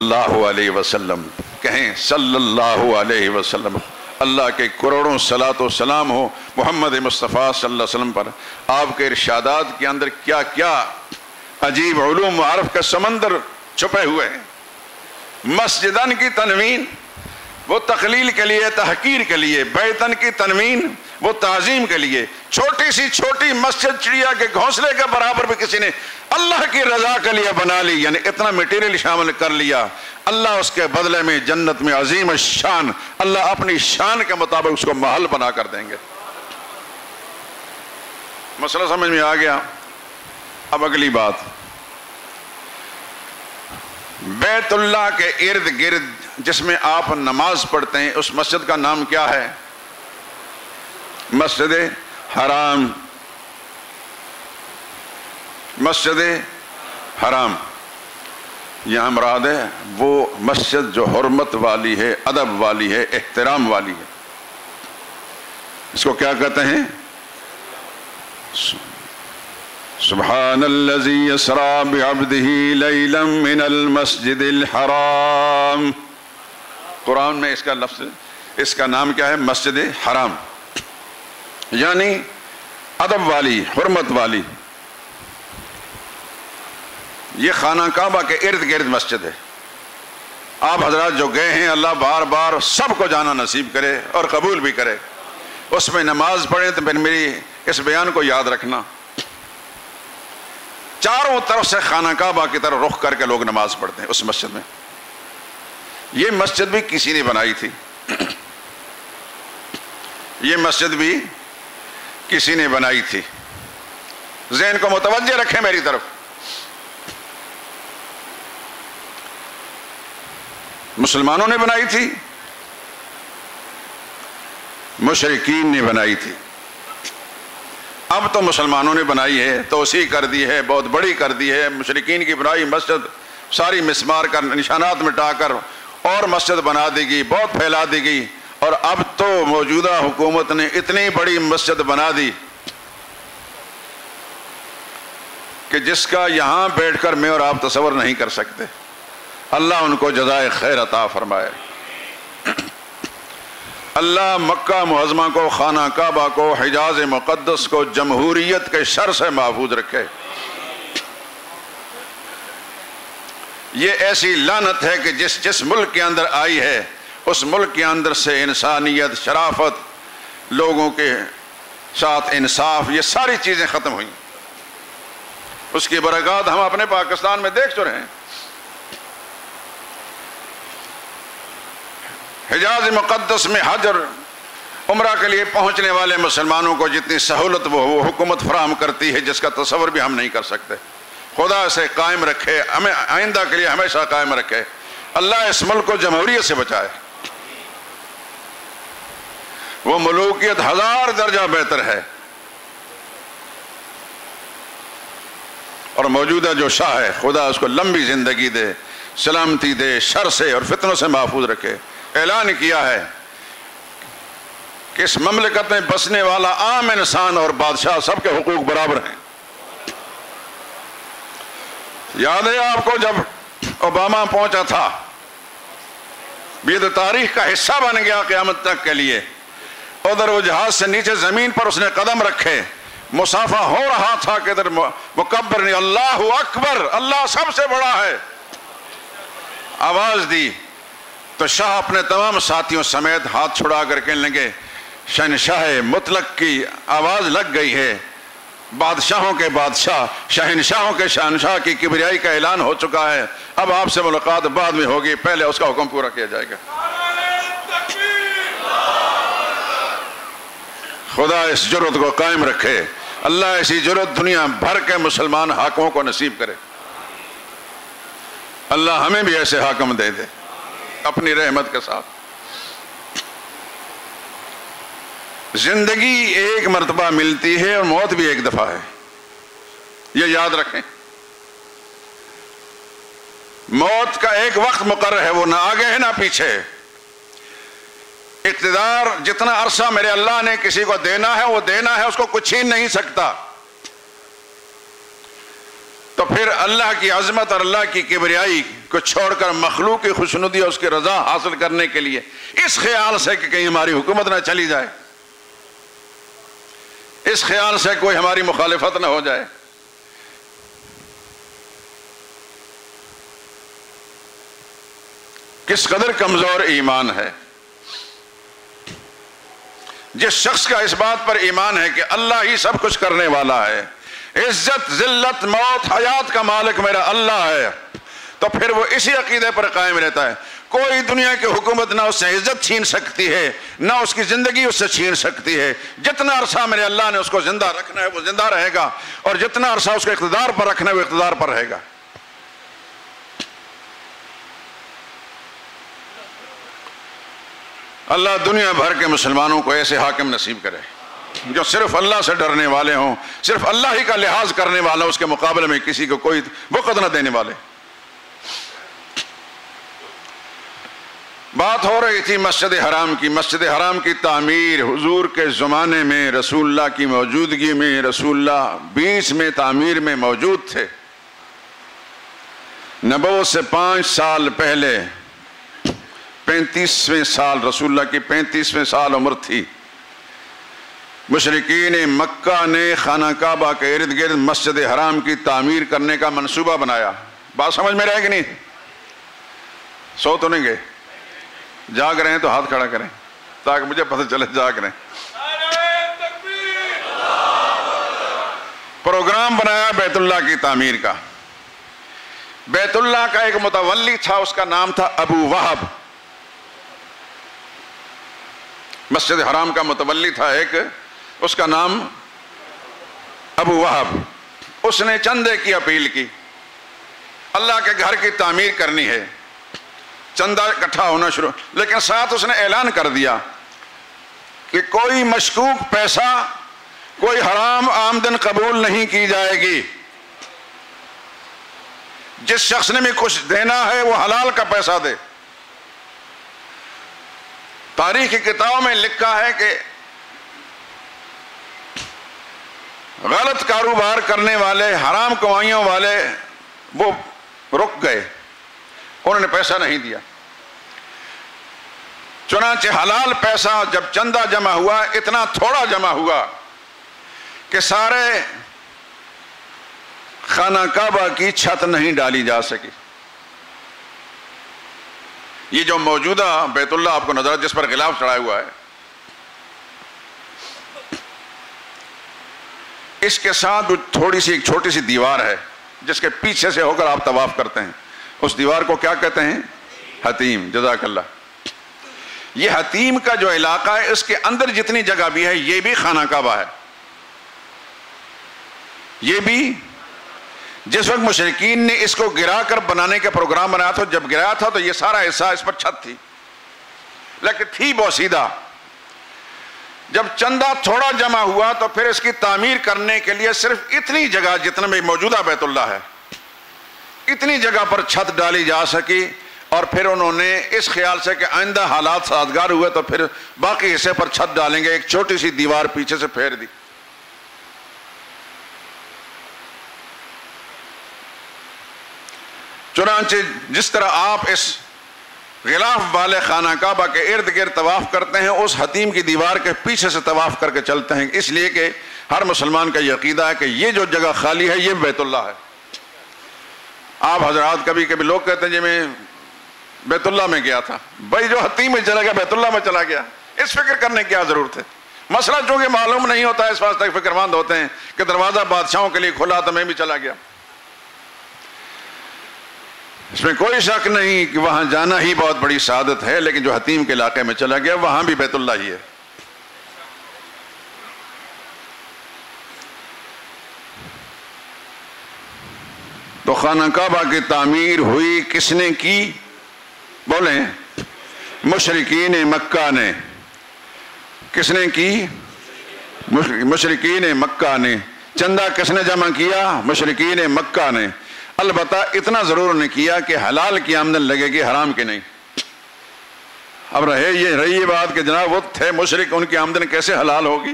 اللہ علیہ وسلم کہیں صلی اللہ علیہ وسلم۔ اللہ کے کروڑوں صلاۃ و سلام ہو محمد مصطفیٰ صلی اللہ علیہ وسلم پر۔ آپ کے ارشادات کے اندر کیا کیا عجیب علوم و عرف کا سمندر چھپے ہوئے ہیں۔ مسجدن کی تنوین وہ تقلیل کے لیے، تحقیر کے لیے، بیتن کی تنوین وہ تعظیم کے لیے۔ چھوٹی سی چھوٹی مسجد چڑیا کے گھونسلے کے برابر بھی کسی نے اللہ کی رضا کے لیے بنا لی، یعنی اتنا میٹیریل شامل کر لیا، اللہ اس کے بدلے میں جنت میں عظیم الشان اللہ اپنی شان کے مطابق اس کو محل بنا کر دیں گے۔ مسئلہ سمجھ میں آ گیا؟ اب اگلی بات، بیت اللہ کے ارد گرد جس میں آپ نماز پڑھتے ہیں اس مسجد کا نام کیا ہے؟ مسجد حرام۔ مسجد حرام یہاں مراد ہے وہ مسجد جو حرمت والی ہے، ادب والی ہے، احترام والی ہے۔ اس کو کیا کہتے ہیں؟ سبحان الذی اسریٰ بعبدہ لیلا من المسجد الحرام۔ قرآن میں اس کا لفظ، اس کا نام کیا ہے؟ مسجد حرام، یعنی ادب والی، حرمت والی۔ یہ خانہ کعبہ کے ارد گرد مسجد ہے۔ آپ حضرات جو گئے ہیں اللہ بار بار سب کو جانا نصیب کرے اور قبول بھی کرے۔ اس میں نماز پڑھیں تو پھر میری اس بیان کو یاد رکھنا، چاروں طرف سے خانہ کعبہ کی طرف رخ کر کے لوگ نماز پڑھتے ہیں اس مسجد میں۔ یہ مسجد بھی کسی نے بنائی تھی، یہ مسجد بھی کسی نے بنائی تھی۔ ذہن کو متوجہ رکھیں میری طرف۔ مسلمانوں نے بنائی تھی، مشرکین نے بنائی تھی۔ اب تو مسلمانوں نے بنائی ہے، توسیع کر دی ہے، بہت بڑی کر دی ہے۔ مشرکین کی بنائی مسجد ساری مسمار کر نشانات مٹا کر اور مسجد بنا دی گئی، بہت پھیلا دی گئی، اور اب تو موجودہ حکومت نے اتنی بڑی مسجد بنا دی کہ جس کا یہاں بیٹھ کر میں اور آپ تصور نہیں کر سکتے۔ اللہ ان کو جزائے خیر عطا فرمائے۔ اللہ مکہ معظمہ کو، خانہ کعبہ کو، حجاز مقدس کو جمہوریت کے شر سے محفوظ رکھے۔ یہ ایسی لعنت ہے کہ جس ملک کے اندر آئی ہے اس ملک کے اندر سے انسانیت، شرافت، لوگوں کے ساتھ انصاف، یہ ساری چیزیں ختم ہوئیں۔ اس کی برکات ہم اپنے پاکستان میں دیکھ چکے ہیں۔ حجاز مقدس میں حج اور عمرہ کے لیے پہنچنے والے مسلمانوں کو جتنی سہولت وہ حکومت فراہم کرتی ہے جس کا تصور بھی ہم نہیں کر سکتے۔ خدا اسے قائم رکھے، ہمیں آئندہ کے لیے ہمیشہ قائم رکھے۔ اللہ اس ملک کو جمہوریت سے بچائے۔ وہ ملوکیت 1000 درجہ بہتر ہے، اور موجودہ جو شاہ ہے خدا اس کو لمبی زندگی دے، سلامتی دے، شر سے اور فتنوں سے محفوظ رکھے۔ اعلان کیا ہے کہ اس مملکت میں بسنے والا عام انسان اور بادشاہ سب کے حقوق برابر ہیں۔ یاد ہے آپ کو جب اوباما پہنچا تھا، یہ تو تاریخ کا حصہ بن گیا قیامت تک کے لیے۔ ادھر وہ جہاز سے نیچے زمین پر اس نے قدم رکھے، مسافہ ہو رہا تھا کہ ادھر مکبر نے اللہ اکبر، اللہ سب سے بڑا ہے، آواز دی تو شاہ اپنے تمام ساتھیوں سمیت ہاتھ چھڑا کر کہنے لگے شہنشاہ مطلق کی آواز لگ گئی ہے، بادشاہوں کے بادشاہ، شہنشاہوں کے شہنشاہ کی کبریائی کا اعلان ہو چکا ہے۔ اب آپ سے ملاقات بعد میں ہوگی، پہلے اس کا حکم پورا کیا جائے گا۔ خدا اس جرات کو قائم رکھے، اللہ ایسی جرات دنیا بھر کے مسلمان حاکموں کو نصیب کرے۔ اللہ ہمیں بھی ایسے حاکم دے دے اپنی رحمت کے ساتھ۔ زندگی ایک مرتبہ ملتی ہے اور موت بھی ایک دفعہ ہے، یہ یاد رکھیں۔ موت کا ایک وقت مقرر ہے، وہ نہ آگے ہے نہ پیچھے۔ اقتدار جتنا عرصہ میرے اللہ نے کسی کو دینا ہے وہ دینا ہے، اس کو کچھ چھین نہیں سکتا۔ تو پھر اللہ کی عظمت اور اللہ کی کبریائی کو چھوڑ کر مخلوق کی خوشنودی اور اس کی رضا حاصل کرنے کے لیے، اس خیال سے کہ کہیں ہماری حکومت نہ چلی جائے، اس خیال سے کوئی ہماری مخالفت نہ ہو جائے۔ کس قدر کمزور ایمان ہے۔ جس شخص کا اس بات پر ایمان ہے کہ اللہ ہی سب کچھ کرنے والا ہے، عزت، ذلت، موت، حیات کا مالک میرا اللہ ہے، تو پھر وہ اسی عقیدے پر قائم رہتا ہے۔ کوئی دنیا کی حکومت نہ اس سے عزت چھین سکتی ہے، نہ اس کی زندگی اس سے چھین سکتی ہے۔ جتنا عرصہ میرے اللہ نے اس کو زندہ رکھنا ہے وہ زندہ رہے گا، اور جتنا عرصہ اس کو اقتدار پر رکھنا ہے وہ اقتدار پر رہے گا۔ اللہ دنیا بھر کے مسلمانوں کو ایسے حاکم نصیب کرے جو صرف اللہ سے ڈرنے والے ہوں، صرف اللہ ہی کا لحاظ کرنے والا، اس کے مقابلے میں کسی کو کوئی وقت نہ دینے والے۔ بات ہو رہی تھی مسجد حرام کی۔ مسجد حرام کی تعمیر حضور کے زمانے میں، رسول اللہ کی موجودگی میں، رسول اللہ بیچ میں تعمیر میں موجود تھے۔ نبوت سے 5 سال پہلے، 35ویں سال، رسول اللہ کی 35ویں سال عمر تھی، مشرکین مکہ نے خانہ کعبہ کے ارد گرد مسجد حرام کی تعمیر کرنے کا منصوبہ بنایا۔ بات سمجھ میں رہے کہ نہیں؟ سو تو نہیں گئے؟ جاگ رہے ہیں تو ہاتھ کھڑا کریں تاکہ مجھے پتہ چلے جاگ رہے ہیں۔ پروگرام بنایا بیت اللہ کی تعمیر کا۔ بیت اللہ کا ایک متولی تھا، اس کا نام تھا ابو وہب۔ مسجد حرام کا متولی تھا ایک، اس کا نام ابو وہب۔ اس نے چندے کی اپیل کی، اللہ کے گھر کی تعمیر کرنی ہے، چندہ اکٹھا ہونا شروع، لیکن ساتھ اس نے اعلان کر دیا کہ کوئی مشکوک پیسہ، کوئی حرام آمدن قبول نہیں کی جائے گی۔ جس شخص نے بھی کچھ دینا ہے وہ حلال کا پیسہ دے۔ تاریخ کی کتابوں میں لکھا ہے کہ غلط کاروبار کرنے والے، حرام کمائیوں والے وہ رک گئے، انہوں نے پیسہ نہیں دیا۔ چنانچہ حلال پیسہ جب چندہ جمع ہوا، اتنا تھوڑا جمع ہوا کہ سارے خانہ کعبہ کی چھت نہیں ڈالی جا سکی۔ یہ جو موجودہ بیت اللہ آپ کو نظر جس پر غلاف چڑھا ہوا ہے، اس کے ساتھ تھوڑی سی ایک چھوٹی سی دیوار ہے جس کے پیچھے سے ہو کر آپ طواف کرتے ہیں، اس دیوار کو کیا کہتے ہیں؟ حتیم۔ جزاک اللہ۔ یہ حتیم کا جو علاقہ ہے، اس کے اندر جتنی جگہ بھی ہے یہ بھی خانہ کعبہ ہے۔ یہ بھی جس وقت مشرکین نے اس کو گرا کر بنانے کا پروگرام بنایا تھا، جب گرایا تھا تو یہ سارا حصہ اس پر چھت تھی، لیکن تھی بوسیدہ۔ جب چندہ تھوڑا جمع ہوا تو پھر اس کی تعمیر کرنے کے لیے صرف اتنی جگہ جتنے میں موجودہ بیت اللہ ہے، اتنی جگہ پر چھت ڈالی جا سکی، اور پھر انہوں نے اس خیال سے کہ آئندہ حالات سازگار ہوئے تو پھر باقی حصے پر چھت ڈالیں گے، ایک چھوٹی سی دیوار پیچھے سے پھیر دی۔ چنانچہ جس طرح آپ اس غلاف والے خانہ کعبہ کے ارد گرد طواف کرتے ہیں، اس حتیم کی دیوار کے پیچھے سے طواف کر کے چلتے ہیں، اس لیے کہ ہر مسلمان کا یہ عقیدہ ہے کہ یہ جو جگہ خالی ہے یہ بیت اللہ ہے۔ آپ حضرات کبھی کبھی لوگ کہتے ہیں جی میں بیت اللہ میں گیا تھا، بھائی جو حتیم میں چلا گیا بیت اللہ میں چلا گیا، اس فکر کرنے کی کیا ضرورت ہے؟ مسئلہ چونکہ معلوم نہیں ہوتا ہے، اس واسطے فکر مند ہوتے ہیں کہ دروازہ بادشاہوں کے لیے کھلا تو میں بھی چلا گیا۔ اس میں کوئی شک نہیں کہ وہاں جانا ہی بہت بڑی سعادت ہے، لیکن جو حتیم کے علاقے میں چلا گیا وہاں بھی بیت اللہ ہی ہے۔ تو خانہ کعبہ کی تعمیر ہوئی کس نے کی؟ بولیں، مشرکین مکہ نے۔ کس نے کی؟ مشرکین مکہ نے۔ چندہ کس نے جمع کیا؟ مشرکین مکہ نے۔ البتہ اتنا ضرور نے کیا کہ حلال کی آمدن لگے گی، حرام کی نہیں۔ اب رہی بات کہ جناب وہ تھے مشرک، ان کی آمدن کیسے حلال ہوگی؟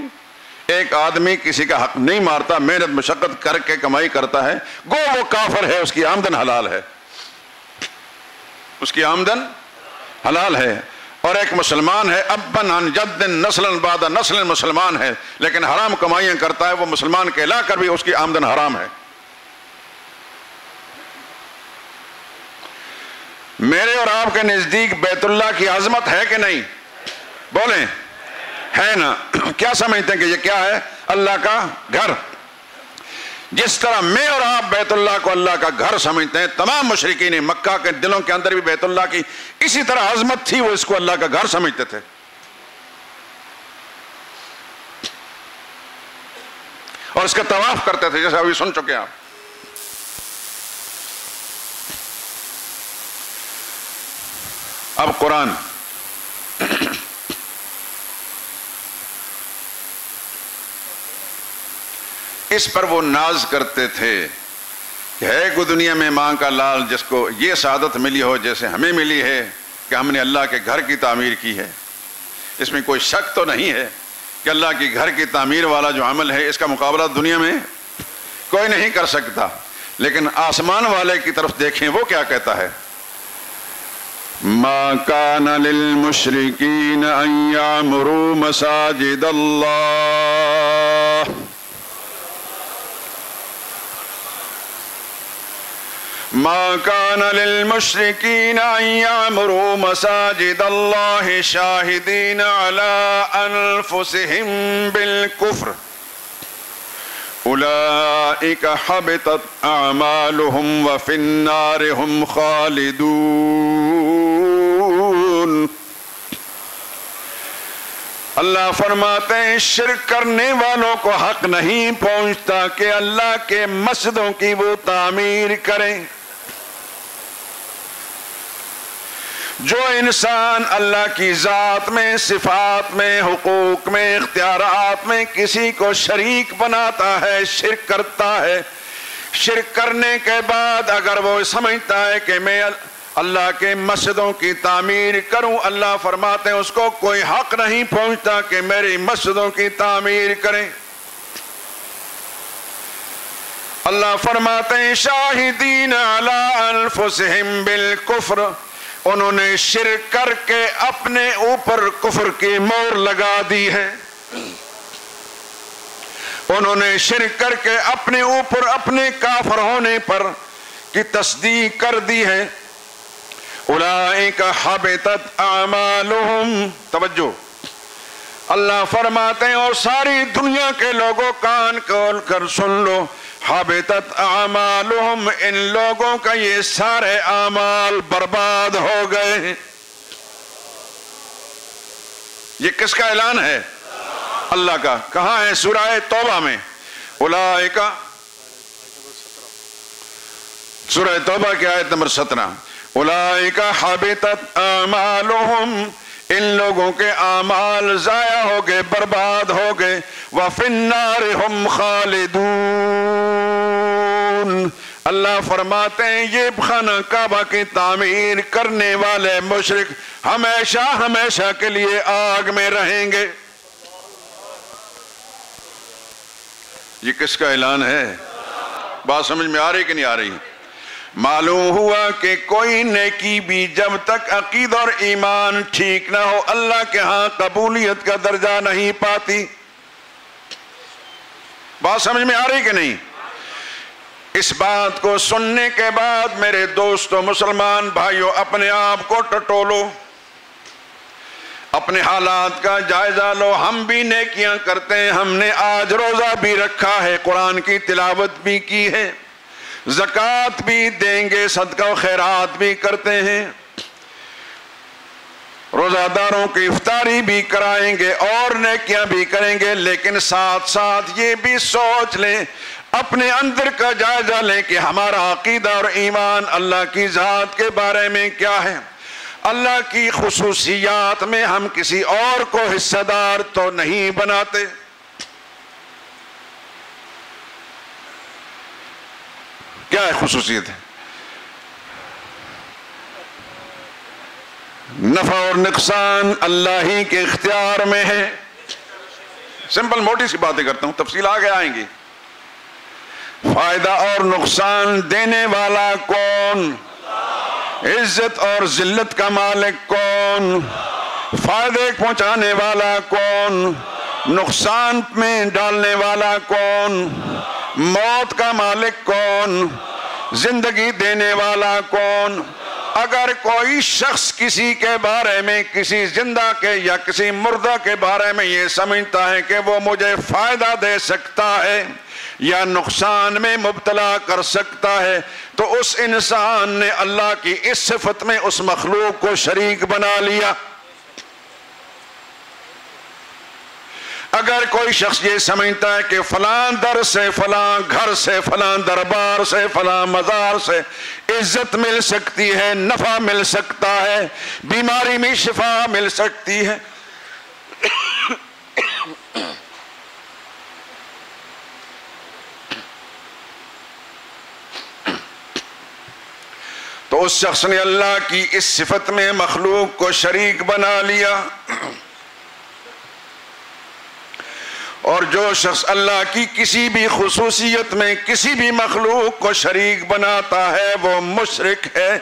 ایک آدمی کسی کا حق نہیں مارتا، محنت مشقت کر کے کمائی کرتا ہے، گو وہ کافر ہے، اس کی آمدن حلال ہے۔ اس کی آمدن حلال ہے، اور ایک مسلمان ہے ابن عن جد نسلا بعد نسل مسلمان ہے لیکن حرام کمائیاں کرتا ہے، وہ مسلمان کہلا کر بھی اس کی آمدن حرام ہے۔ میرے اور آپ کے نزدیک بیت اللہ کی عظمت ہے کہ نہیں؟ بولیں، ہے نا؟ کیا سمجھتے ہیں کہ یہ کیا ہے؟ اللہ کا گھر۔ جس طرح میں اور آپ بیت اللہ کو اللہ کا گھر سمجھتے ہیں، تمام مشرکین مکہ کے دلوں کے اندر بھی بیت اللہ کی اسی طرح عظمت تھی، وہ اس کو اللہ کا گھر سمجھتے تھے۔ اور اس کا طواف کرتے تھے، جیسے ابھی سن چکے آپ۔ اب قرآن اس پر وہ ناز کرتے تھے کہ ہے کوئی دنیا میں ماں کا لال جس کو یہ سعادت ملی ہو جیسے ہمیں ملی ہے کہ ہم نے اللہ کے گھر کی تعمیر کی ہے۔ اس میں کوئی شک تو نہیں ہے کہ اللہ کی گھر کی تعمیر والا جو عمل ہے اس کا مقابلہ دنیا میں کوئی نہیں کر سکتا۔ لیکن آسمان والے کی طرف دیکھیں، وہ کیا کہتا ہے؟ ما کان للمشرکین ان یعمروا مساجد اللہ ما كان للمشركين أن يعمروا مساجد الله شاهدين على أنفسهم بالكفر أولئك حبطت أعمالهم وفي النار هم خالدون۔ اللہ فرماتے ہیں شرک کرنے والوں کو حق نہیں پہنچتا کہ اللہ کے مسجدوں کی وہ تعمیر کریں۔ جو انسان اللہ کی ذات میں، صفات میں، حقوق میں، اختیارات میں کسی کو شریک بناتا ہے، شرک کرتا ہے، شرک کرنے کے بعد اگر وہ سمجھتا ہے کہ میں اللہ کے مسجدوں کی تعمیر کروں، اللہ فرماتے ہیں اس کو کوئی حق نہیں پہنچتا کہ میری مسجدوں کی تعمیر کریں۔ اللہ فرماتے ہیں شاہدین علی انفسہم بالکفر، انہوں نے شرک کر کے اپنے اوپر کفر کی مہر لگا دی ہے، انہوں نے شرک کر کے اپنے اوپر اپنے کافر ہونے پر کی تصدیق کر دی ہے۔ اولئک حبطت اعمالہم، توجہ، اللہ فرماتے ہیں اور ساری دنیا کے لوگوں کان کھول کر سن لو، حبطت اعمالہم، ان لوگوں کا یہ سارے اعمال برباد ہو گئے ہیں۔ یہ کس کا اعلان ہے؟ اللہ کا۔ کہاں ہے؟ سورہ توبہ میں۔ اولئک، سورہ توبہ کی آیت نمبر 17، اولئک حبطت اعمالہم، ان لوگوں کے اعمال ضائع ہو گئے، برباد ہو گئے، وفی النار ہم خالدون، اللہ فرماتے ہیں یہ خانہ کعبہ کی تعمیر کرنے والے مشرک ہمیشہ ہمیشہ کے لیے آگ میں رہیں گے۔ یہ کس کا اعلان ہے؟ بات سمجھ میں آ رہی کہ نہیں آ رہی؟ معلوم ہوا کہ کوئی نیکی بھی جب تک عقیدہ اور ایمان ٹھیک نہ ہو اللہ کے ہاں قبولیت کا درجہ نہیں پاتی۔ بات سمجھ میں آ رہی کہ نہیں؟ اس بات کو سننے کے بعد میرے دوستو مسلمان بھائیو، اپنے آپ کو ٹٹولو، اپنے حالات کا جائزہ لو۔ ہم بھی نیکیاں کرتے ہیں، ہم نے آج روزہ بھی رکھا ہے، قرآن کی تلاوت بھی کی ہے، زکوٰۃ بھی دیں گے، صدقہ و خیرات بھی کرتے ہیں، روزہ داروں کی افطاری بھی کرائیں گے اور نیکیاں بھی کریں گے، لیکن ساتھ ساتھ یہ بھی سوچ لیں، اپنے اندر کا جائزہ لیں کہ ہمارا عقیدہ اور ایمان اللہ کی ذات کے بارے میں کیا ہے۔ اللہ کی خصوصیات میں ہم کسی اور کو حصہ دار تو نہیں بناتے۔ کیا ہے خصوصیت ہے؟ نفع اور نقصان اللہ ہی کے اختیار میں ہے۔ سمپل موٹی سی باتیں کرتا ہوں، تفصیل آگے آئیں گی۔ فائدہ اور نقصان دینے والا کون؟ عزت اور ذلت کا مالک کون؟ فائدے پہنچانے والا کون؟ نقصان میں ڈالنے والا کون؟ موت کا مالک کون؟ زندگی دینے والا کون؟ اگر کوئی شخص کسی کے بارے میں، کسی زندہ کے یا کسی مردہ کے بارے میں یہ سمجھتا ہے کہ وہ مجھے فائدہ دے سکتا ہے یا نقصان میں مبتلا کر سکتا ہے، تو اس انسان نے اللہ کی اس صفت میں اس مخلوق کو شریک بنا لیا۔ اگر کوئی شخص یہ سمجھتا ہے کہ فلاں در سے، فلاں گھر سے، فلاں دربار سے، فلاں مزار سے عزت مل سکتی ہے، نفع مل سکتا ہے، بیماری میں شفا مل سکتی ہے، تو اس شخص نے اللہ کی اس صفت میں مخلوق کو شریک بنا لیا۔ اور جو شخص اللہ کی کسی بھی خصوصیت میں کسی بھی مخلوق کو شریک بناتا ہے وہ مشرک ہے،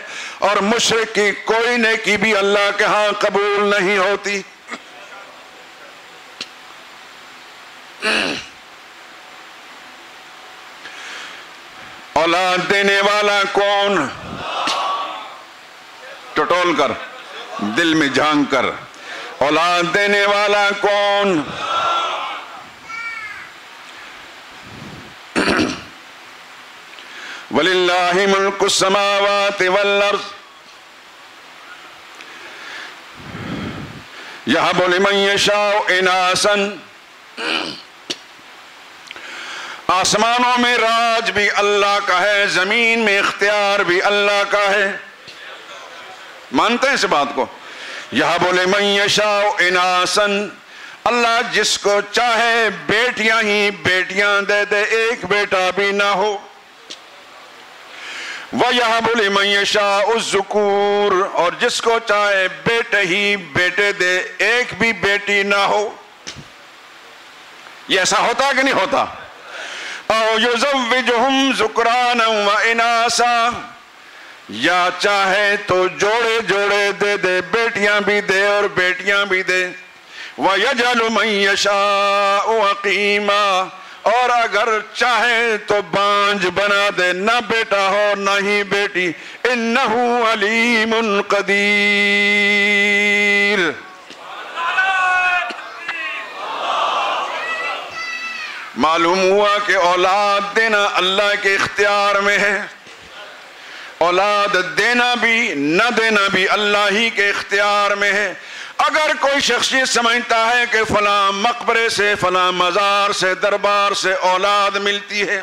اور مشرک کی کوئی نیکی بھی اللہ کے ہاں قبول نہیں ہوتی۔ اولاد دینے والا کون؟ ٹٹول کر، دل میں جھانک کر، اولاد دینے والا کون؟ وَلِلَّهِ مُلْكُ السَّمَاوَاتِ وَالْأَرْضِ يَهَبُ لِمَن يَشَاءُ إِنَاثًا۔ آسمانوں میں راج بھی اللہ کا ہے، زمین میں اختیار بھی اللہ کا ہے، مانتے ہیں اس بات کو؟ يَهَبُ لِمَن يَشَاءُ إِنَاثًا، اللہ جس کو چاہے بیٹیاں ہی بیٹیاں دے دے، ایک بیٹا بھی نہ ہو۔ وَيَهَبُ لِمَن يَشَاءُ الذُّكُورَ، اور جس کو چاہے بیٹے ہی بیٹے دے، ایک بھی بیٹی نہ ہو۔ یہ ایسا ہوتا کہ نہیں ہوتا؟ أَوْ يُزَوِّجُهُمْ ذُكْرَانًا وَإِنَاثًا، یا چاہے تو جوڑے جوڑے دے دے، بیٹیاں بھی دے اور بیٹیاں بھی دے۔ وَيَجْعَلُ مَن يَشَاءُ عَقِيمًا، اور اگر چاہے تو بانج بنا دے، نہ بیٹا ہو نہ ہی بیٹی۔ انہو علیم قدیر، معلوم ہوا کہ اولاد دینا اللہ کے اختیار میں ہے، اولاد دینا بھی نہ دینا بھی اللہ ہی کے اختیار میں ہے۔ اگر کوئی شخص یہ سمجھتا ہے کہ فلاں مقبرے سے، فلاں مزار سے، دربار سے اولاد ملتی ہے،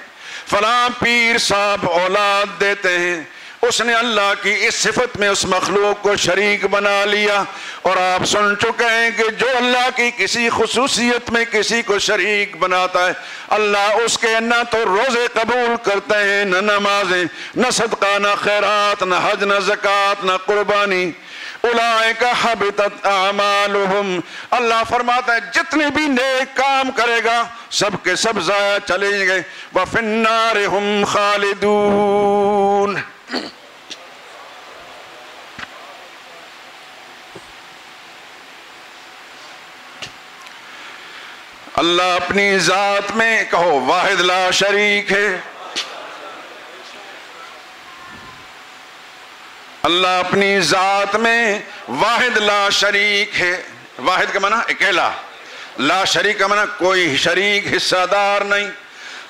فلاں پیر صاحب اولاد دیتے ہیں، اس نے اللہ کی اس صفت میں اس مخلوق کو شریک بنا لیا۔ اور آپ سن چکے ہیں کہ جو اللہ کی کسی خصوصیت میں کسی کو شریک بناتا ہے، اللہ اس کے نہ تو روزے قبول کرتے ہیں، نہ نمازیں، نہ صدقہ، نہ خیرات، نہ حج، نہ زکوٰۃ، نہ قربانی۔ اولئک حبطت اعمالہم، اللہ فرماتا ہے جتنے بھی نیک کام کرے گا سب کے سب ضائع چلے گئے۔ وفی النار ہم خالدون، اللہ اپنی ذات میں کہو واحد لا شریک ہے، اللہ اپنی ذات میں واحد لا شریک ہے۔ واحد کا معنی اکیلا، لا شریک کا معنی کوئی شریک حصہ دار نہیں۔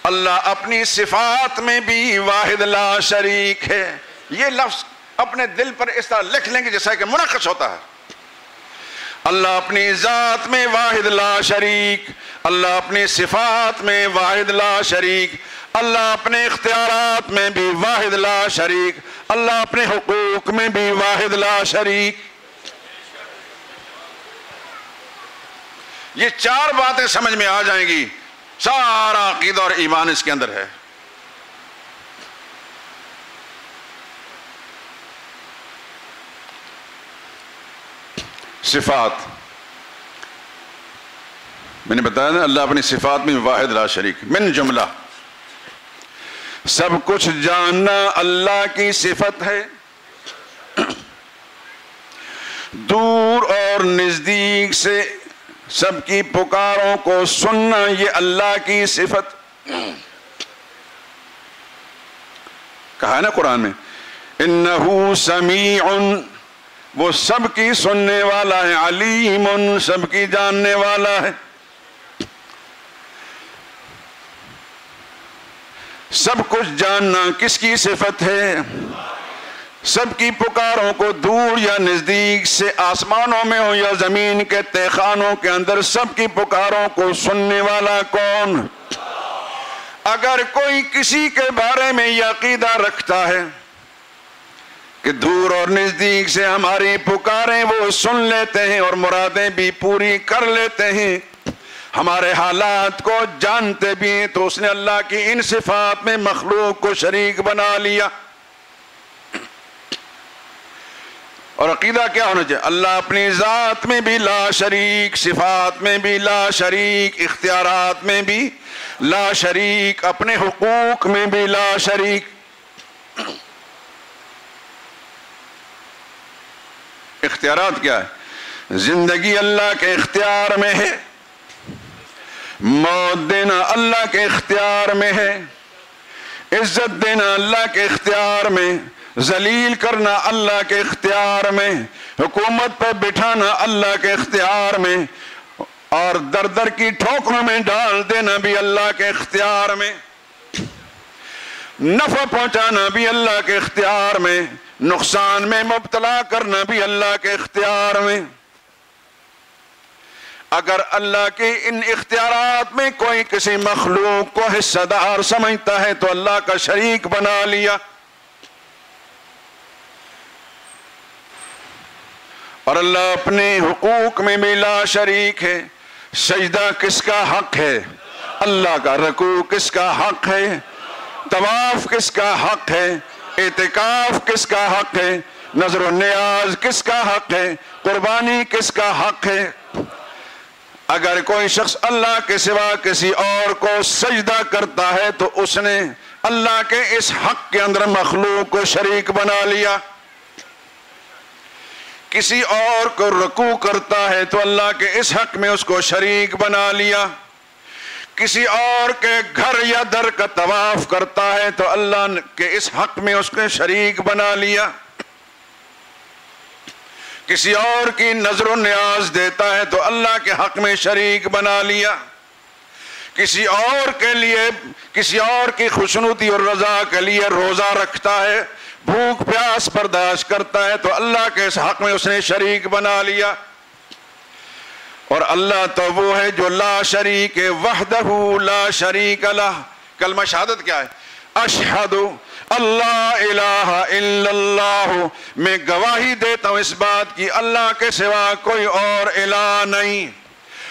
اللہ اپنی صفات میں بھی واحد لا شریک ہے۔ یہ لفظ اپنے دل پر اس طرح لکھ لیں گے جیسا کہ منعکس ہوتا ہے۔ اللہ اپنی ذات میں واحد لا شریک، اللہ اپنی صفات میں واحد لا شریک، اللہ اپنے اختیارات میں بھی واحد لا شریک، اللہ اپنے حقوق میں بھی واحد لا شریک۔ یہ چار باتیں سمجھ میں آ جائیں گی، سارا عقیدہ اور ایمان اس کے اندر ہے۔ صفات میں نے بتایا نا، اللہ اپنی صفات میں واحد لا شریک۔ من جملہ سب کچھ جاننا اللہ کی صفت ہے، دور اور نزدیک سے سب کی پکاروں کو سننا، یہ اللہ کی صفت کہا ہے نا قرآن میں، انہو سمیع، وہ سب کی سننے والا ہے، علیم، سب کی جاننے والا ہے۔ سب کچھ جاننا کس کی صفت ہے؟ سب کی پکاروں کو دور یا نزدیک سے، آسمانوں میں ہو یا زمین کے تہہ خانوں کے اندر، سب کی پکاروں کو سننے والا کون؟ اگر کوئی کسی کے بارے میں یہ عقیدہ رکھتا ہے کہ دور اور نزدیک سے ہماری پکاریں وہ سن لیتے ہیں اور مرادیں بھی پوری کر لیتے ہیں، ہمارے حالات کو جانتے بھی ہیں، تو اس نے اللہ کی ان صفات میں مخلوق کو شریک بنا لیا۔ اور عقیدہ کیا ہونا چاہیے؟ اللہ اپنی ذات میں بھی لا شریک، صفات میں بھی لا شریک، اختیارات میں بھی لا شریک، اپنے حقوق میں بھی لا شریک۔ اختیارات کیا ہے؟ زندگی اللہ کے اختیار میں ہے، موت دینا اللہ کے اختیار میں ہے، عزت دینا اللہ کے اختیار میں، ذلیل کرنا اللہ کے اختیار میں، حکومت پہ بٹھانا اللہ کے اختیار میں، اور در در کی ٹھوکروں میں ڈال دینا بھی اللہ کے اختیار میں، نفع پہنچانا بھی اللہ کے اختیار میں، نقصان میں مبتلا کرنا بھی اللہ کے اختیار میں۔ اگر اللہ کے ان اختیارات میں کوئی کسی مخلوق کو حصہ دار سمجھتا ہے تو اللہ کا شریک بنا لیا۔ اور اللہ اپنے حقوق میں بھی لا شریک ہے۔ سجدہ کس کا حق ہے؟ اللہ کا۔ رکوع کس کا حق ہے؟ طواف کس کا حق ہے؟ اعتکاف کس کا حق ہے؟ نظر و نیاز کس کا حق ہے؟ قربانی کس کا حق ہے؟ اگر کوئی شخص اللہ کے سوا کسی اور کو سجدہ کرتا ہے تو اس نے اللہ کے اس حق کے اندر مخلوق کو شریک بنا لیا۔ کسی اور کو رکوع کرتا ہے تو اللہ کے اس حق میں اس کو شریک بنا لیا۔ کسی اور کے گھر یا در کا طواف کرتا ہے تو اللہ کے اس حق میں اس کو شریک بنا لیا۔ کسی اور کی نظر و نیاز دیتا ہے تو اللہ کے حق میں شریک بنا لیا۔ کسی اور کے لیے، کسی اور کی خوشنودی اور رضا کے لیے روزہ رکھتا ہے، بھوک پیاس برداشت کرتا ہے تو اللہ کے اس حق میں اس نے شریک بنا لیا۔ اور اللہ تو وہ ہے جو لا شریک وحدہ لا شریک لہ۔ کلمہ شہادت کیا ہے؟ اشہد اللہ الہ الا اللہ، میں گواہی دیتا ہوں اس بات کی اللہ کے سوا کوئی اور الہ نہیں۔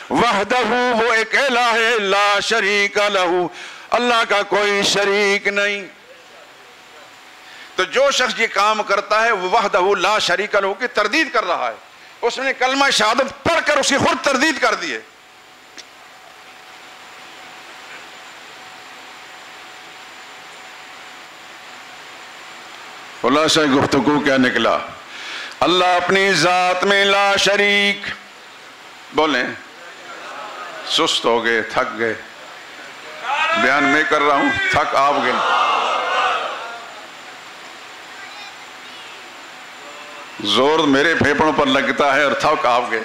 وحدہ، وہ ایک الہ ہے، لا شریک لہ، اللہ کا کوئی شریک نہیں۔ تو جو شخص یہ کام کرتا ہے وہ وحدہ لا شریک لہ کی تردید کر رہا ہے۔ اس نے کلمہ شہادت پڑھ کر اس کی خود تردید کر دی ہے۔ خلاصہ گفتگو کیا نکلا؟ اللہ اپنی ذات میں لا شریک، بولیں، سست ہو گئے، تھک گئے، بیان میں کر رہا ہوں، تھک آپ گئے، زور میرے پھیپڑوں پر لگتا ہے اور تھک آپ گئے۔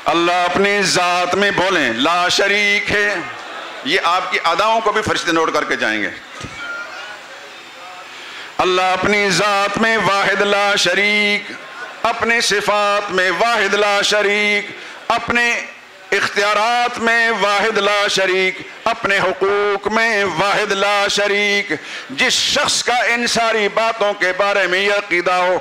اللہ اپنی ذات میں، بولیں، لا شریک ہے۔ یہ آپ کی اداؤں کو بھی فرشتے نوٹ کر کے جائیں گے۔ اللہ اپنی ذات میں واحد لا شریک، اپنے صفات میں واحد لا شریک، اپنے اختیارات میں واحد لا شریک، اپنے حقوق میں واحد لا شریک۔ جس شخص کا ان ساری باتوں کے بارے میں یہ عقیدہ ہو،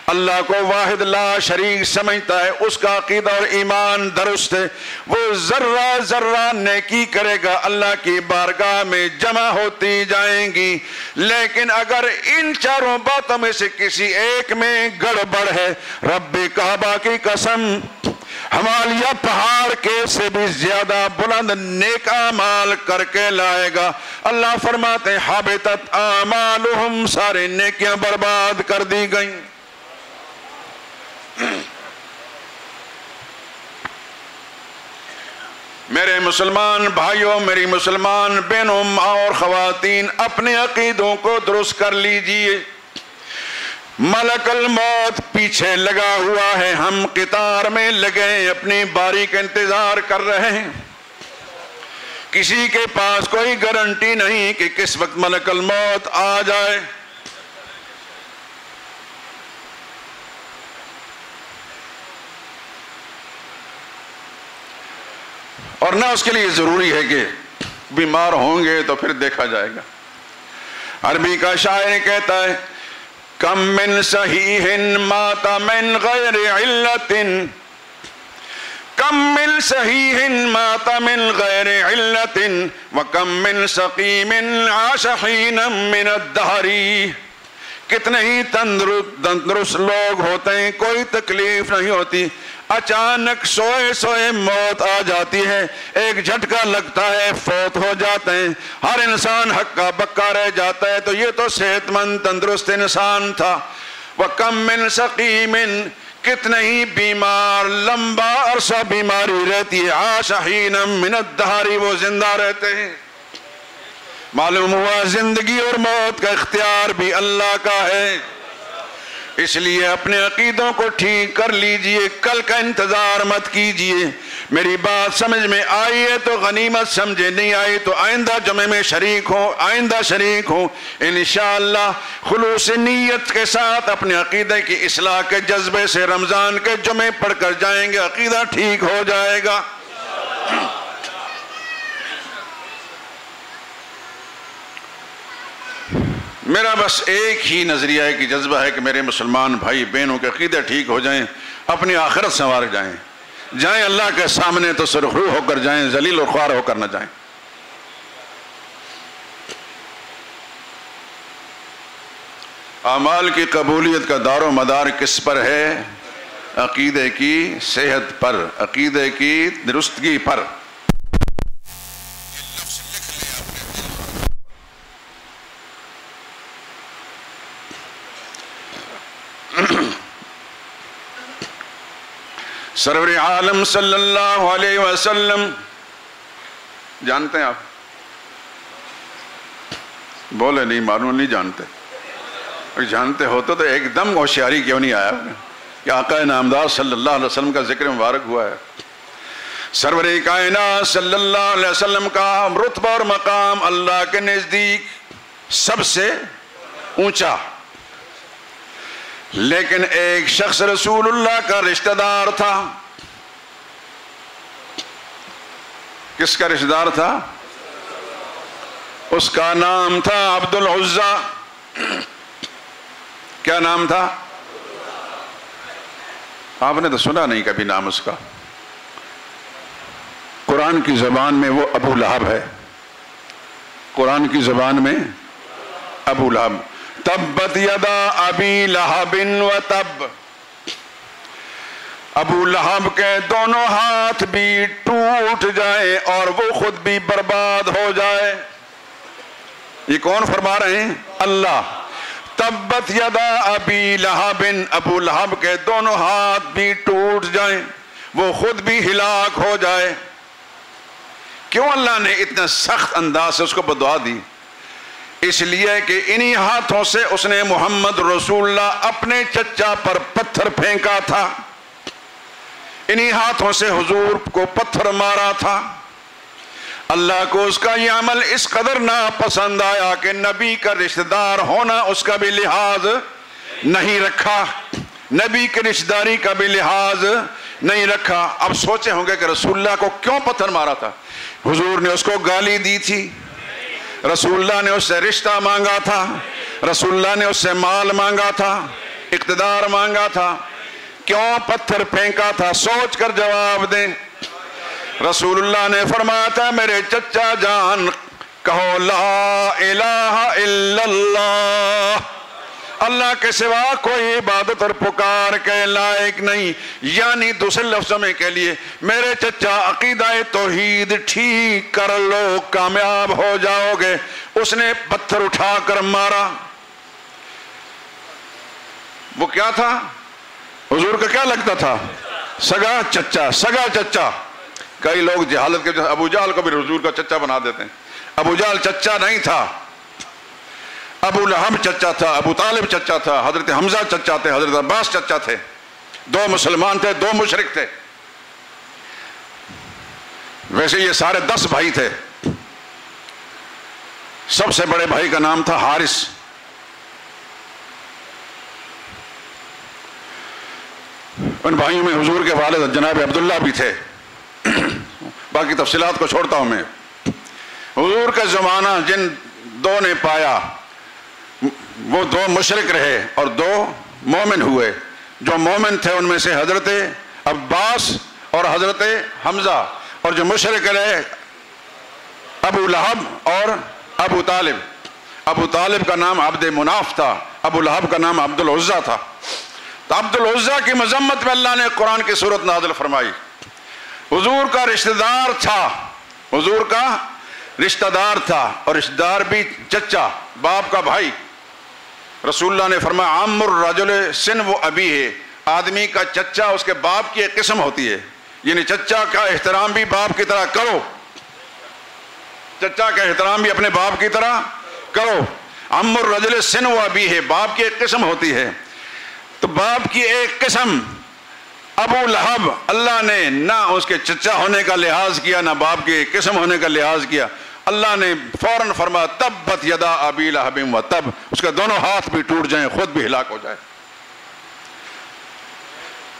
اللہ کو واحد لا شریک سمجھتا ہے، اس کا عقیدہ اور ایمان درست ہے، وہ ذرہ ذرہ نیکی کرے گا، اللہ کی بارگاہ میں جمع ہوتی جائیں گی۔ لیکن اگر ان چاروں باتوں میں سے کسی ایک میں گڑبڑ ہے، رب کعبہ کی قسم، ہمالیہ پہاڑ کے سے بھی زیادہ بلند نیک اعمال کر کے لائے گا، اللہ فرماتے ہیں حبطت اعمالہم، سارے نیکیاں برباد کر دی گئیں۔ میرے مسلمان بھائیوں، میری مسلمان بہنوں، ماں اور خواتین، اپنے عقیدوں کو درست کر لیجئے۔ ملک الموت پیچھے لگا ہوا ہے، ہم قطار میں لگے اپنی باری کا انتظار کر رہے ہیں۔ کسی کے پاس کوئی گارنٹی نہیں کہ کس وقت ملک الموت آ جائے۔ اور نہ اس کے لیے ضروری ہے کہ بیمار ہوں گے تو پھر دیکھا جائے گا۔ عربی کا شاعر کہتا ہے کم من صحیح مات من غیر علت، کم من صحیح مات من غیر علت وکم من سقیم عاش حینا من الدہر۔ کتنے ہی تندرست لوگ ہوتے ہیں، کوئی تکلیف نہیں ہوتی، اچانک سوئے سوئے موت آ جاتی ہے، ایک جھٹکا لگتا ہے، فوت ہو جاتے ہیں۔ ہر انسان ہکا بکا رہ جاتا ہے، تو یہ تو صحت مند تندرست انسان تھا۔ وَكَمْ مِنْ سَقِيمٍ، کتنے ہی بیمار لمبا عرصہ بیماری رہتی ہے، عاش حینا من الدہر، وہ زندہ رہتے ہیں۔ معلوم ہوا زندگی اور موت کا اختیار بھی اللہ کا ہے۔ اس لیے اپنے عقیدوں کو ٹھیک کر لیجئے، کل کا انتظار مت کیجئے۔ میری بات سمجھ میں آئی ہے تو غنیمت سمجھے، نہیں آئی تو آئندہ جمعے میں شریک ہوں انشاءاللہ۔ خلوص نیت کے ساتھ اپنے عقیدے کی اصلاح کے جذبے سے رمضان کے جمعے پڑھ کر جائیں گے، عقیدہ ٹھیک ہو جائے گا۔ میرا بس ایک ہی نظریہ ہے کہ جذبہ ہے کہ میرے مسلمان بھائی بہنوں کے عقیدے ٹھیک ہو جائیں، اپنی آخرت سنوار جائیں اللہ کے سامنے تو سرخرو ہو کر جائیں، ذلیل و خوار ہو کر نہ جائیں۔ اعمال کی قبولیت کا دار و مدار کس پر ہے؟ عقیدے کی صحت پر، عقیدے کی درستگی پر۔ سرور عالم صلی اللہ علیہ وسلم جانتے ہیں آپ؟ بولے نہیں، معلوم نہیں جانتے۔ جانتے ہوتے تو ایک دم ہوشیاری کیوں نہیں آیا کہ آقا نامدار صلی اللہ علیہ وسلم کا ذکر مبارک ہوا ہے۔ سرور کائنات صلی اللہ علیہ وسلم کا رتبہ اور مقام اللہ کے نزدیک سب سے اونچا، لیکن ایک شخص رسول اللہ کا رشتہ دار تھا۔ کس کا رشتہ دار تھا؟ اس کا نام تھا عبد العزیٰ۔ کیا نام تھا؟ آپ نے تو سنا نہیں کبھی نام اس کا۔ قرآن کی زبان میں وہ ابو لہب ہے، قرآن کی زبان میں ابو لہب۔ تبت یدا ابی لہب و تب، ابو لہب کے دونوں ہاتھ بھی ٹوٹ جائیں اور وہ خود بھی برباد ہو جائے۔ یہ کون فرما رہے ہیں؟ اللہ۔ تبت یدا ابی لہب، ابو لہب کے دونوں ہاتھ بھی ٹوٹ جائیں، وہ خود بھی ہلاک ہو جائے۔ کیوں اللہ نے اتنا سخت انداز سے اس کو بدعا دی؟ اس لیے کہ انہی ہاتھوں سے اس نے محمد رسول اللہ اپنے چچا پر پتھر پھینکا تھا، انہی ہاتھوں سے حضور کو پتھر مارا تھا۔ اللہ کو اس کا یہ عمل اس قدر ناپسند آیا کہ نبی کا رشتہ دار ہونا اس کا بھی لحاظ نہیں رکھا، نبی کی رشتہ داری کا بھی لحاظ نہیں رکھا۔ اب سوچے ہوں گے کہ رسول اللہ کو کیوں پتھر مارا تھا؟ حضور نے اس کو گالی دی تھی، رسول اللہ نے اس سے رشتہ مانگا تھا، رسول اللہ نے اس سے مال مانگا تھا، اقتدار مانگا تھا، کیوں پتھر پھینکا تھا؟ سوچ کر جواب دیں۔ رسول اللہ نے فرمایا تھا میرے چچا جان کہو لا الہ الا اللہ، اللہ کے سوا کوئی عبادت اور پکار کے لائق نہیں، یعنی دوسرے لفظوں میں کے لیے میرے چچا عقیدہ توحید ٹھیک کر لو، کامیاب ہو جاؤ گے۔ اس نے پتھر اٹھا کر مارا۔ وہ کیا تھا؟ حضور کا کیا لگتا تھا؟ سگا چچا، سگا چچا۔ کئی لوگ جہالت کے ابو جہل کو بھی حضور کا چچا بنا دیتے ہیں. ابو جہل چچا نہیں تھا، ابو لہب چچا تھا، ابو طالب چچا تھا، حضرت حمزہ چچا تھے، حضرت عباس چچا تھے. دو مسلمان تھے، دو مشرک تھے. ویسے یہ سارے 10 بھائی تھے. سب سے بڑے بھائی کا نام تھا حارث. ان بھائیوں میں حضور کے والد جناب عبداللہ بھی تھے. باقی تفصیلات کو چھوڑتا ہوں میں. حضور کا زمانہ جن دو نے پایا وہ 2 مشرک رہے اور 2 مومن ہوئے. جو مومن تھے ان میں سے حضرت عباس اور حضرت حمزہ، اور جو مشرک رہے ابو لہب اور ابو طالب. ابو طالب کا نام عبد مناف تھا، ابو لہب کا نام عبد العزیٰ تھا. تو عبد العزیٰ کی مذمت میں اللہ نے قرآن کی سورت نازل فرمائی. حضور کا رشتہ دار تھا، حضور کا رشتہ دار تھا، اور رشتہ دار بھی چچا، باپ کا بھائی. رسول اللہ نے فرمایا عم الرجل سن و ابی ہے، آدمی کا چچا اس کے باپ کی ایک قسم ہوتی ہے. یعنی چچا کا احترام بھی باپ کی طرح کرو، چچا کا احترام بھی اپنے باپ کی طرح کرو. عم الرجل سن و ابی ہے، باپ کی ایک قسم ہوتی ہے. تو باپ کی ایک قسم ابو لہب، اللہ نے نہ اس کے چچا ہونے کا لحاظ کیا نہ باپ کی ایک قسم ہونے کا لحاظ کیا. اللہ نے فوراً فرمایا تبت یدا ابی لہب و تب، اس کے دونوں ہاتھ بھی ٹوٹ جائیں، خود بھی ہلاک ہو جائے.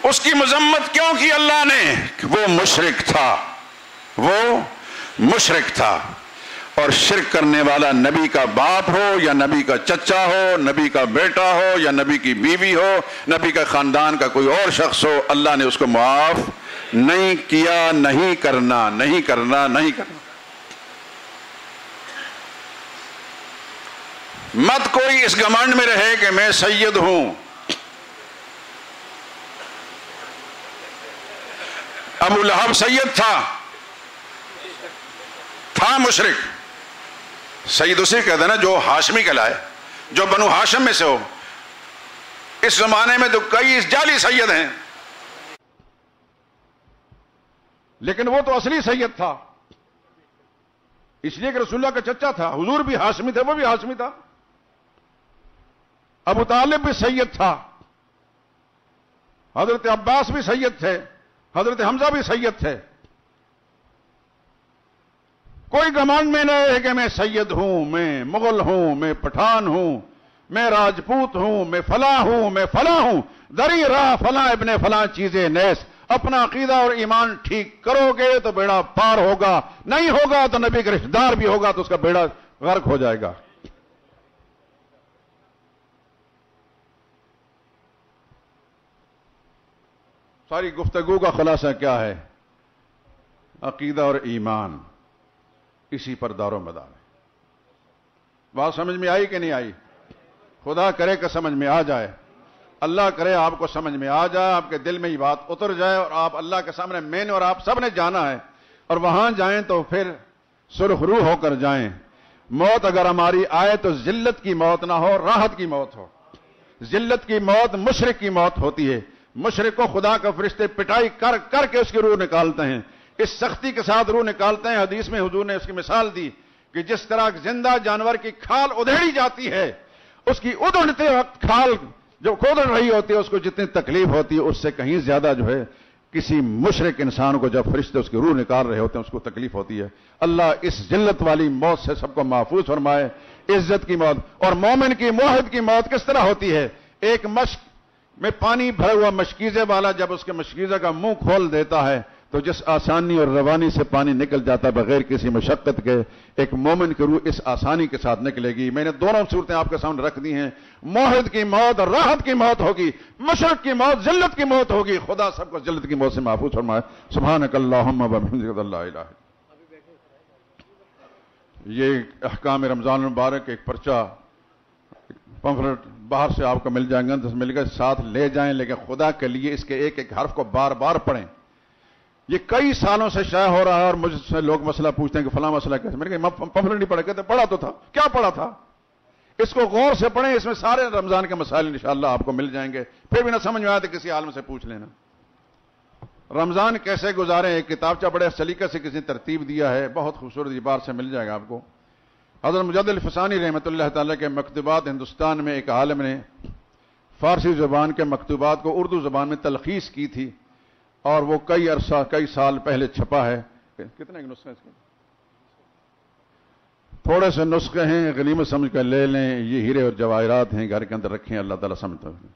اس کی مذمت کیوں کی اللہ نے؟ وہ مشرک تھا، وہ مشرک تھا. اور شرک کرنے والا نبی کا باپ ہو یا نبی کا چچا ہو، نبی کا بیٹا ہو یا نبی کی بیوی ہو، نبی کا خاندان کا کوئی اور شخص ہو، اللہ نے اس کو معاف نہیں کیا. نہیں کرنا، نہیں کرنا، نہیں کرنا. مت کوئی اس گھمنڈ میں رہے کہ میں سید ہوں. ابو لہب سید تھا مشرک. سید اسے کہتے ہیں نا جو ہاشمی کہلائے، جو بنو ہاشم میں سے ہو. اس زمانے میں تو کئی جعلی سید ہیں، لیکن وہ تو اصلی سید تھا، اس لیے کہ رسول اللہ کا چچا تھا. حضور بھی ہاشمی تھے، وہ بھی ہاشمی تھا. ابو طالب بھی سید تھا، حضرت عباس بھی سید تھے، حضرت حمزہ بھی سید تھے. کوئی گمان میں نہیں ہے کہ میں سید ہوں، میں مغل ہوں، میں پٹھان ہوں، میں راجپوت ہوں، میں فلاں ہوں، میں فلاں ہوں. دری راہ فلاں ابن فلاں چیزیں نیس. اپنا عقیدہ اور ایمان ٹھیک کرو گے تو بیڑا پار ہوگا، نہیں ہوگا تو نبی کا رشتہ دار بھی ہوگا تو اس کا بیڑا غرق ہو جائے گا. ساری گفتگو کا خلاصہ کیا ہے؟ عقیدہ اور ایمان، اسی پر دار و مدار ہے. بات سمجھ میں آئی کہ نہیں آئی؟ خدا کرے کہ سمجھ میں آ جائے. اللہ کرے آپ کو سمجھ میں آ جائے، آپ کے دل میں یہ بات اتر جائے اور آپ اللہ کے سامنے، میں نے اور آپ سب نے جانا ہے، اور وہاں جائیں تو پھر سرخ روح ہو کر جائیں. موت اگر ہماری آئے تو ذلت کی موت نہ ہو، راحت کی موت ہو. ذلت کی موت مشرک کی موت ہوتی ہے. مشرک کو خدا کا فرشتے پٹائی کر کر کے اس کی روح نکالتے ہیں، اس سختی کے ساتھ روح نکالتے ہیں. حدیث میں حضور نے اس کی مثال دی کہ جس طرح زندہ جانور کی کھال ادھیڑی جاتی ہے، اس کی ادھڑتے وقت کھال جو کھودڑ رہی ہوتی ہے اس کو جتنی تکلیف ہوتی ہے اس سے کہیں زیادہ جو ہے کسی مشرک انسان کو جب فرشتے اس کی روح نکال رہے ہوتے ہیں اس کو تکلیف ہوتی ہے. اللہ اس ذلت والی موت سے سب کو محفوظ فرمائے. عزت کی موت اور مومن کی موحد کی موت کس طرح ہوتی ہے؟ ایک مشک میں پانی بھرا ہوا مشکیزے والا جب اس کے مشکیزے کا منہ کھول دیتا ہے تو جس آسانی اور روانی سے پانی نکل جاتا ہے بغیر کسی مشقت کے، ایک مومن کی روح اس آسانی کے ساتھ نکلے گی. میں نے دونوں صورتیں آپ کے سامنے رکھ دی ہیں. موحد کی موت اور راحت کی موت ہوگی، مشرک کی موت ذلت کی موت ہوگی. خدا سب کو ذلت کی موت سے محفوظ فرمائے. سبحانک اللہم و بحمدک لا الہ الا انت. یہ احکام رمضان المبارک ایک پرچہ پمفلٹ باہر سے آپ کو مل جائیں گے، مل کر ساتھ لے جائیں، لیکن خدا کے لیے اس کے ایک ایک حرف کو بار بار پڑھیں. یہ کئی سالوں سے شائع ہو رہا ہے اور مجھ سے لوگ مسئلہ پوچھتے ہیں کہ فلاں مسئلہ کیسے. میں نے کہا پمفلٹ نہیں پڑھا. کہتے پڑھا تو تھا. کیا پڑھا تھا؟ اس کو غور سے پڑھیں، اس میں سارے رمضان کے مسائل انشاءاللہ آپ کو مل جائیں گے. پھر بھی نہ سمجھ میں آیا تو کسی عالم سے پوچھ لینا. رمضان کیسے گزاریں، ایک کتابچہ بڑے سلیقے سے کسی نے ترتیب دیا ہے، بہت خوبصورت عبارت سے مل جائے گا آپ کو۔ حضرت مجدد الفسانی رحمۃ اللہ تعالیٰ کے مکتوبات ہندوستان میں ایک عالم نے فارسی زبان کے مکتوبات کو اردو زبان میں تلخیص کی تھی، اور وہ کئی سال پہلے چھپا ہے۔ کتنے نسخے اس کے؟ تھوڑے سے نسخے ہیں، غنیمت سمجھ کر لے لیں، یہ ہیرے اور جواہرات ہیں، گھر کے اندر رکھیں، اللہ تعالیٰ سمجھتا ہے۔